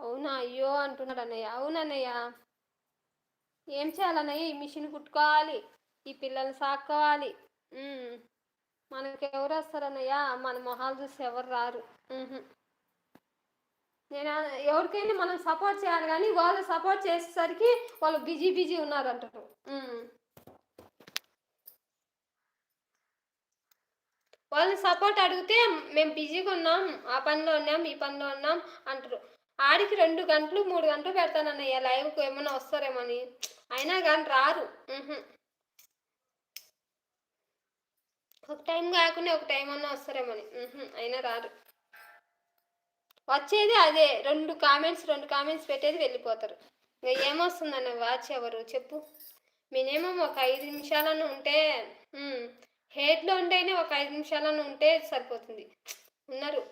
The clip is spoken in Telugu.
అవునా? అయ్యో! అంటున్నాడు అన్నయ్య. అవునన్నయ్య. ఏం చేయాలన్నయ్య? ఈ మిషన్ కుట్టుకోవాలి. ఈ పిల్లల్ని సాక్కోవాలి. హ్మ్. మనకెవరొస్తారన్నయ్య? మన మొహాలు చూసి ఎవరు రారు. హుహు. నేను ఎవరికైనా మనం సపోర్ట్ చేయాలి గానీ, వాళ్ళు సపోర్ట్ చేసేసరికి వాళ్ళు బిజీ బిజీ ఉన్నారంటారు. హ్మ్. వాళ్ళని సపోర్ట్ అడిగితే మేము బిజీగున్నాం. ఆ పనిలో ఉన్నాం, ఈ పనిలో ఉన్నాం అంటరు. ఆడికి 2 గంటలు, 3 గంటలు పెడతానన్నయ్య లైవ్‌కి ఏమన్నా వస్తారేమో అని. అయినా గాని రారు. హుహు. ఒక టైం గాకుండా ఒక టైం అన్నా వస్తారేమోని. అయినా రారు. వచ్చేది అదే 2 కామెంట్స్ పెట్టేది వెళ్ళిపోతారు. ఇంగ ఏమొస్తుందన్న వాచ్ అవరు చెప్పు? మినిమమ్ ఒక 5 నిమిషాలన్నా ఉంటే హ్మ్. హేట్‌లో ఉంటేనే ఒక 5 నిమిషాలన్నా ఉంటే సరిపోతుంది. ఉండరు.